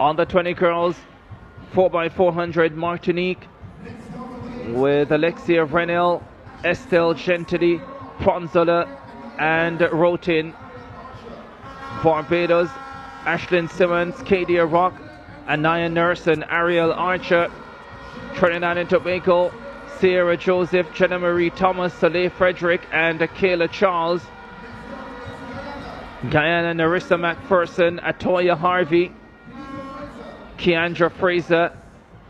On the 20 girls, 4x400 Martinique with Alexia Renel, Estelle Gentili, Pronzola and Rotin. Barbados, Ashlyn Simmons, Kadia Rock, Anaya Nurse and Ariel Archer. Trinidad and Tobago, Sierra Joseph, Jenna Marie Thomas, Soleil Frederick and Kayla Charles. Guyana, Narissa McPherson, Atoya Harvey, Keandra Fraser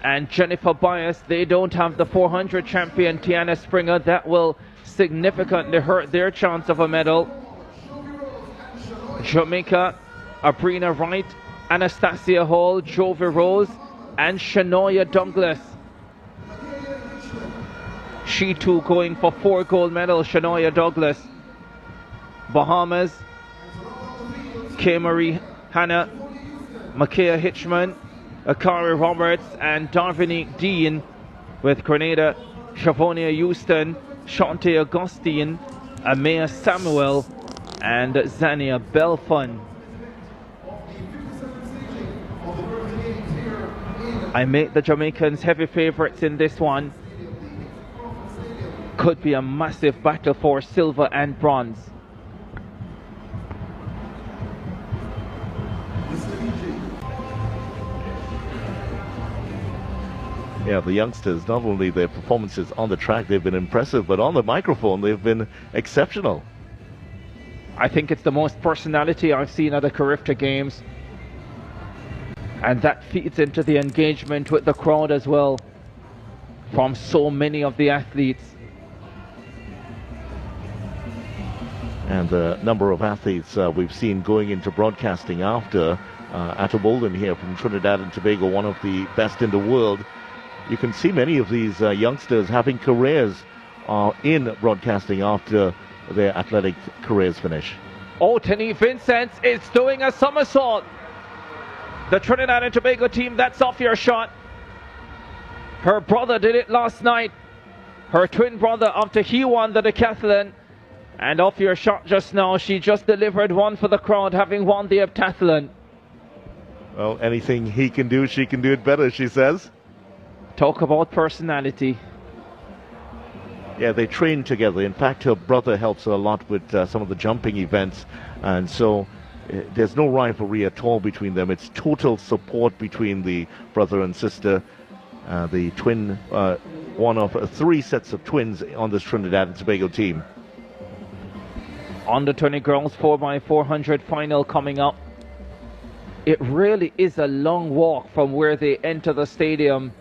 and Jennifer Bias. They don't have the 400 champion Tiana Springer. That will significantly hurt their chance of a medal. Jamaica, Abrina Wright, Anastasia Hall, Jovi Rose and Shanoya Douglas. She too going for 4 gold medals, Shanoya Douglas. Bahamas, Kay Marie Hanna, Makaya Hitchman, Akari Roberts and Darvinique Dean. With Grenada, Shavonia Houston, Shantae Augustine, Amaya Samuel and Zania Belfun. I make the Jamaicans heavy favourites in this one. Could be a massive battle for silver and bronze. Yeah, the youngsters, not only their performances on the track, they've been impressive, but on the microphone, they've been exceptional. I think it's the most personality I've seen at the Carifta Games. And that feeds into the engagement with the crowd as well, from so many of the athletes. And the number of athletes we've seen going into broadcasting after Ato Bolden here from Trinidad and Tobago, one of the best in the world. You can see many of these youngsters having careers in broadcasting after their athletic careers finish. Oh, Tenny Vincent is doing a somersault. The Trinidad and Tobago team, that's off your shot. Her brother did it last night. Her twin brother after he won the decathlon. And off your shot just now, she just delivered one for the crowd, having won the heptathlon. Well, anything he can do, she can do it better, she says. Talk about personality. Yeah, they train together. In fact, her brother helps her a lot with some of the jumping events. And so there's no rivalry at all between them. It's total support between the brother and sister. The twin, one of 3 sets of twins on this Trinidad and Tobago team. Under 20 girls 4x400 final coming up. It really is a long walk from where they enter the stadium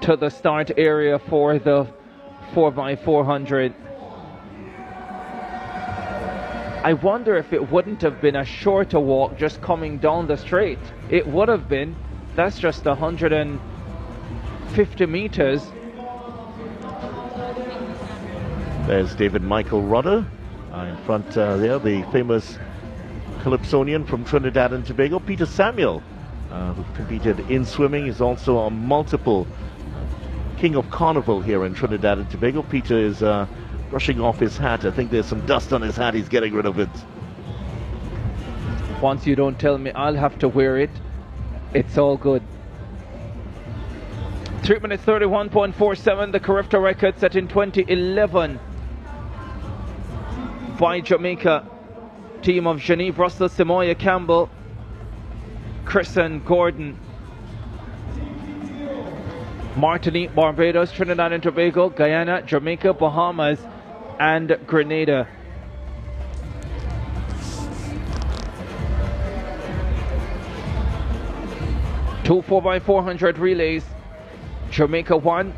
to the start area for the 4x400. I wonder if it wouldn't have been a shorter walk just coming down the straight. It would have been. That's just 150 meters. There's David Michael Rudder in front there, the famous Calypsonian from Trinidad and Tobago. Peter Samuel, who competed in swimming, is also a multiple King of Carnival here in Trinidad and Tobago. Peter is brushing off his hat. I think there's some dust on his hat. He's getting rid of it. Once you don't tell me I'll have to wear it, it's all good. 3 minutes 31.47, the Carifta record set in 2011 by Jamaica. Team of Geneve Russell, Samoya Campbell, Kristen Gordon. Martinique, Barbados, Trinidad and Tobago, Guyana, Jamaica, Bahamas and Grenada. Two 4x400 relays. Jamaica won,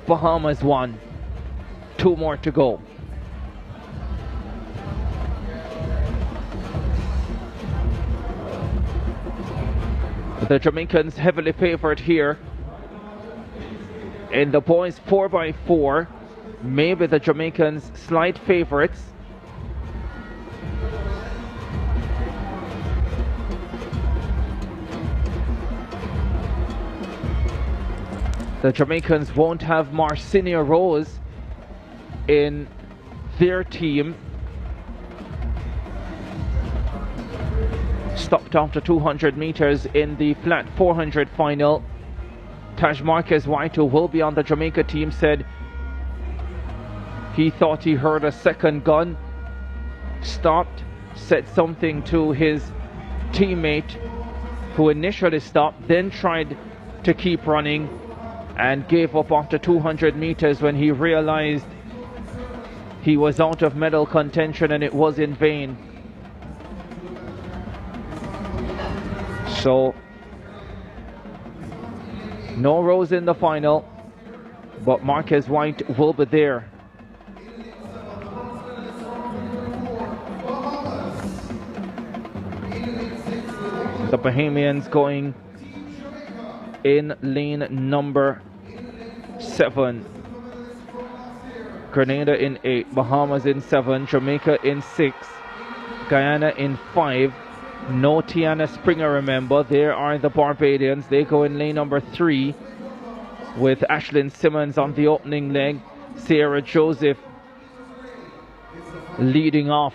Bahamas won. 2 more to go. The Jamaicans heavily favored here. In the boys 4x4, maybe the Jamaicans slight favorites. The Jamaicans won't have Marcinia Rose in their team. stopped after 200 meters in the flat 400 final. Taj Marquez White, who will be on the Jamaica team, said he thought he heard a second gun, stopped, said something to his teammate who initially stopped, then tried to keep running and gave up after 200 meters when he realized he was out of medal contention and it was in vain. So, no Rose in the final, but Marquez White will be there. The Bahamians going in lane number 7. Grenada in 8, Bahamas in 7, Jamaica in 6, Guyana in 5. No Tiana Springer, remember. There are the Barbadians. They go in lane number 3 with Ashlyn Simmons on the opening leg. Sierra Joseph leading off.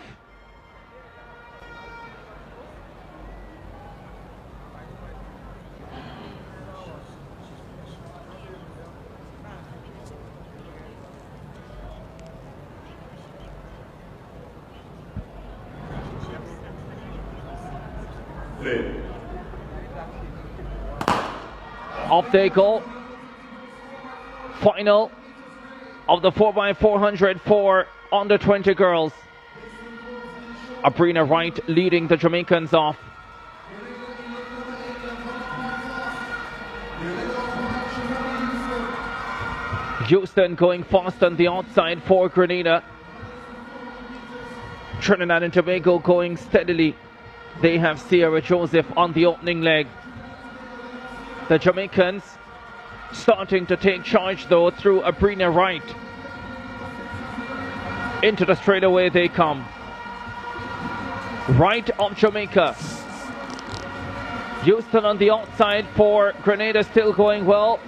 Off they go. Final of the 4x400 for under 20 girls. Abrina Wright leading the Jamaicans off. Houston going fast on the outside for Grenada. Trinidad and Tobago going steadily. They have Sierra Joseph on the opening leg. The Jamaicans starting to take charge though through Abrina Wright. Into the straightaway they come. Right of Jamaica. Houston on the outside for Grenada still going well.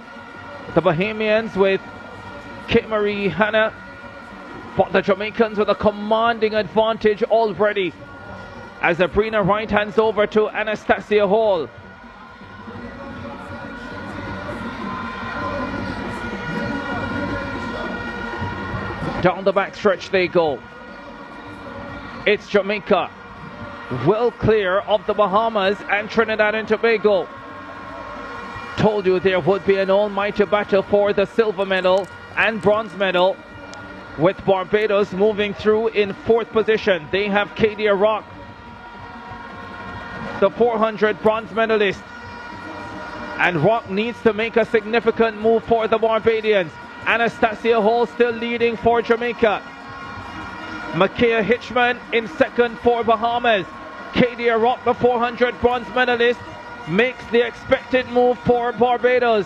The Bahamians with Kate Marie Hanna. But the Jamaicans with a commanding advantage already. As Abrina Wright hands over to Anastasia Hall. Down the back stretch they go. It's Jamaica, well clear of the Bahamas and Trinidad and Tobago. Told you there would be an almighty battle for the silver medal and bronze medal, with Barbados moving through in 4th position. They have Kadia Rock, the 400 bronze medalist, and Rock needs to make a significant move for the Barbadians. Anastasia Hall still leading for Jamaica. Makaya Hitchman in 2nd for Bahamas. Kadia Rock, the 400 bronze medalist, makes the expected move for Barbados.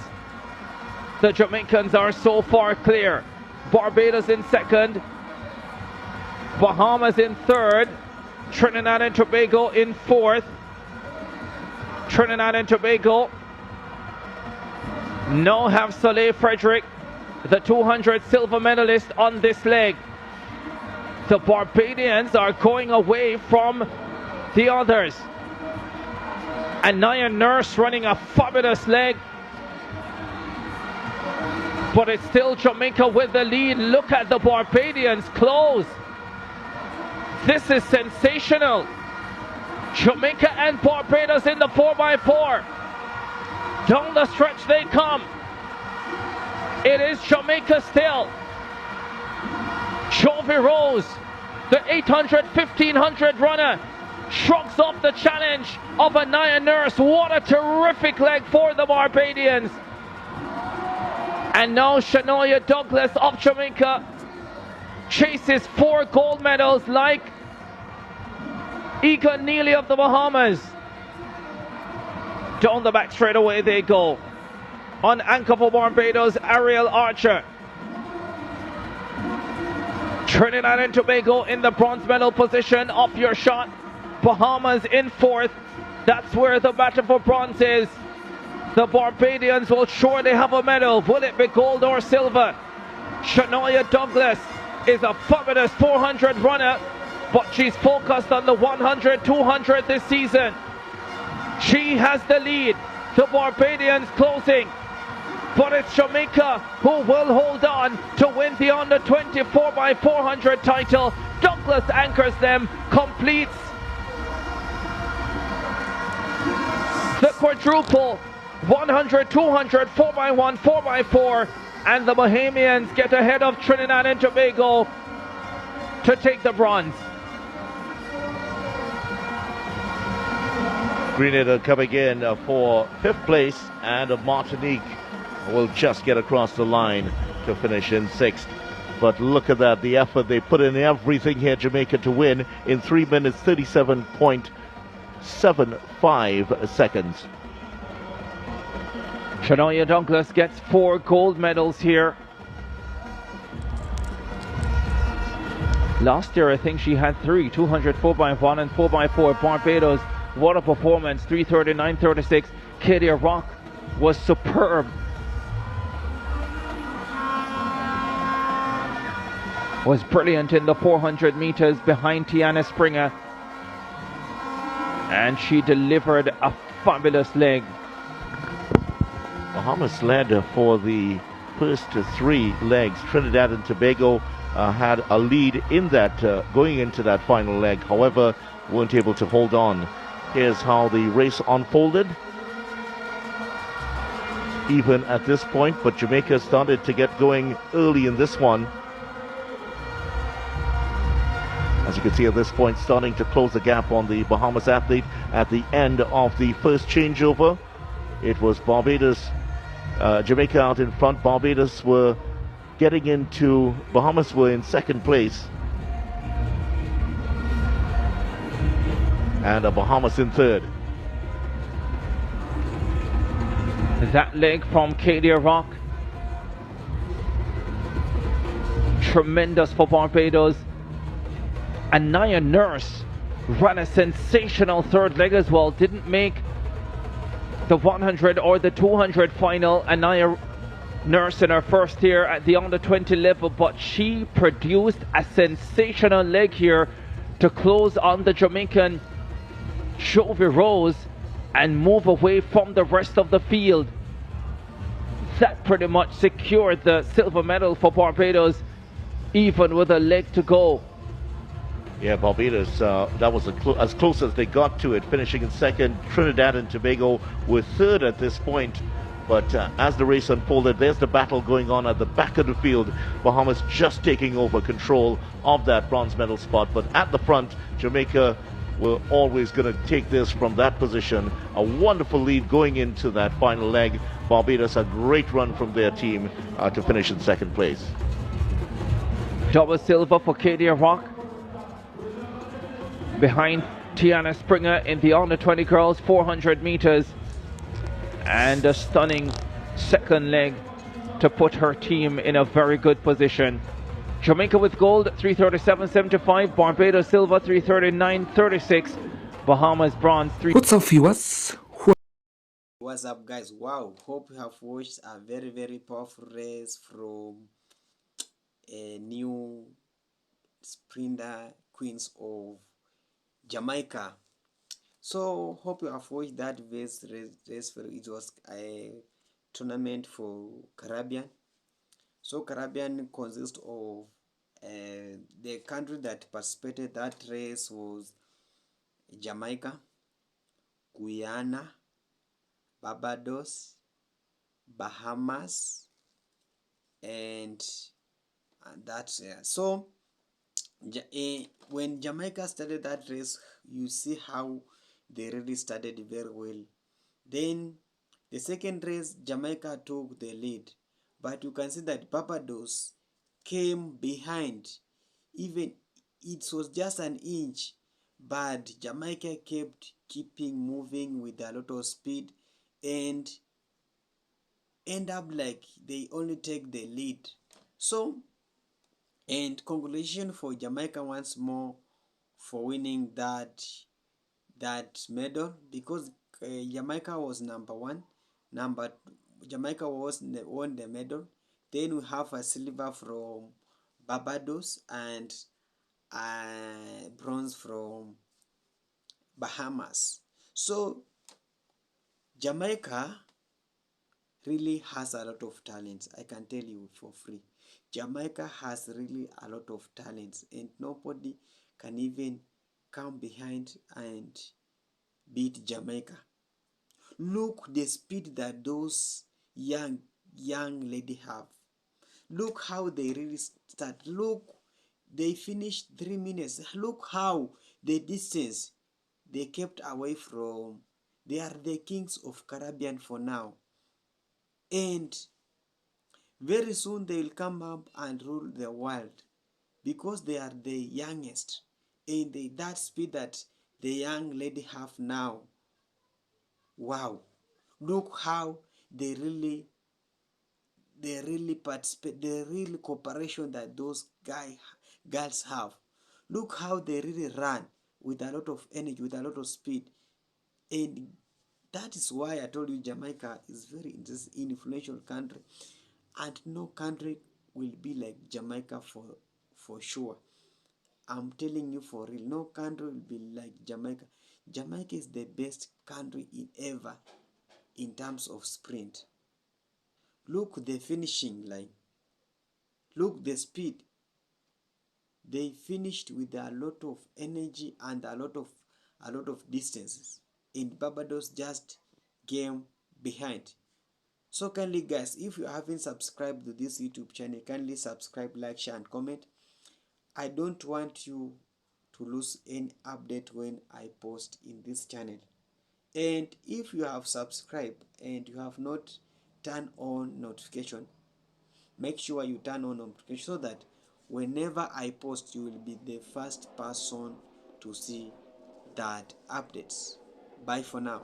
The Jamaicans are so far clear. Barbados in 2nd, Bahamas in 3rd, Trinidad and Tobago in 4th. Trinidad and Tobago now have Soleil Frederick, the 200 silver medalist, on this leg. The Barbadians are going away from the others. Anaya Nurse running a fabulous leg. But it's still Jamaica with the lead. Look at the Barbadians close. This is sensational. Jamaica and Barbados in the 4x4. Down the stretch they come. It is Jamaica still. Jovi Rose, the 800, 1500 runner, shrugs off the challenge of Anaya Nurse. What a terrific leg for the Barbadians. And now Shania Douglas of Jamaica chases 4 gold medals like Ika Neely of the Bahamas. Down the back straight away they go. On anchor for Barbados, Ariel Archer. Trinidad and Tobago in the bronze medal position. Off your shot. Bahamas in 4th. That's where the battle for bronze is. The Barbadians will surely have a medal. Will it be gold or silver? Shania Douglas is a fabulous 400 runner, but she's focused on the 100, 200 this season. She has the lead. The Barbadians closing. But it's Jamaica who will hold on to win the under 24 by 400 title. Douglas anchors them, completes the quadruple 100, 200, 4x1, 4x4, and the Bahamians get ahead of Trinidad and Tobago to take the bronze. Grenada coming in for 5th place, and Martinique will just get across the line to finish in 6th. But look at that, the effort they put in, everything here, Jamaica to win in 3 minutes 37.75 seconds. Shania Douglas gets 4 gold medals here. Last year I think she had 3, 200 4x1 and 4x4. Barbados, what a performance, 339.36. Katie Rock was superb. Was brilliant in the 400 meters behind Tiana Springer, and she delivered a fabulous leg. Bahamas led for the first 3 legs. Trinidad and Tobago had a lead in that going into that final leg, however weren't able to hold on. Here's how the race unfolded. Even at this point, but Jamaica started to get going early in this one. As you can see at this point, starting to close the gap on the Bahamas athlete at the end of the first changeover. It was Barbados, Jamaica out in front. Barbados were getting into, Bahamas were in 2nd place. And Bahamas in 3rd. That leg from Katie Rock, tremendous for Barbados. Anaya Nurse ran a sensational 3rd leg as well. Didn't make the 100 or the 200 final. Anaya Nurse in her first year at the under 20 level, but she produced a sensational leg here to close on the Jamaican Jovi Rose and move away from the rest of the field. That pretty much secured the silver medal for Barbados, even with a leg to go. Yeah, Barbados, that was as close as they got to it, finishing in 2nd. Trinidad and Tobago were 3rd at this point. But as the race unfolded, there's the battle going on at the back of the field. Bahamas just taking over control of that bronze medal spot. But at the front, Jamaica were always going to take this from that position. A wonderful lead going into that final leg. Barbados, a great run from their team to finish in 2nd place. Double silver for Katie Rock, behind Tiana Springer in the under 20 girls 400 meters, and a stunning 2nd leg to put her team in a very good position. Jamaica with gold 337.75, Barbados silver 339.36, Bahamas bronze 3. What's up, viewers? What's up, guys? Wow, hope you have watched a very powerful race from a new sprinter queens of Jamaica. So hope you have watched that race. It was a tournament for Caribbean. So Caribbean consists of the country that participated. That race was Jamaica, Guyana, Barbados, Bahamas, and that's so when Jamaica started that race, you see how they really started very well. Then the 2nd race, Jamaica took the lead, but you can see that Barbados came behind. Even it was just an inch, but Jamaica kept moving with a lot of speed and end up like they only take the lead. So, and congratulations for Jamaica once more for winning that medal, because Jamaica was number 1. Jamaica won the medal. Then we have a silver from Barbados and bronze from Bahamas. So Jamaica really has a lot of talents. I can tell you for free. Jamaica has really a lot of talents, and nobody can even come behind and beat Jamaica. Look the speed that those young lady have. Look how they really start. Look, they finished 3 minutes. Look how the distance they kept away from. They are the kings of Caribbean for now. And very soon they will come up and rule the world because they are the youngest. And that speed that the young lady have now. Wow. Look how they really participate, the real cooperation that those girls have. Look how they really run with a lot of energy, with a lot of speed. And that is why I told you Jamaica is very influential country, and no country will be like Jamaica for sure. I'm telling you for real, no country will be like Jamaica. Jamaica is the best country in ever in terms of sprint. Look the finishing line. Look the speed. They finished with a lot of energy and a lot of distances. And Barbados just came behind. So kindly guys, if you haven't subscribed to this YouTube channel, kindly subscribe, like, share and comment. I don't want you to lose any update when I post in this channel. And if you have subscribed and you have not turned on notification, make sure you turn on notification so that whenever I post, you will be the first person to see that updates. Bye for now.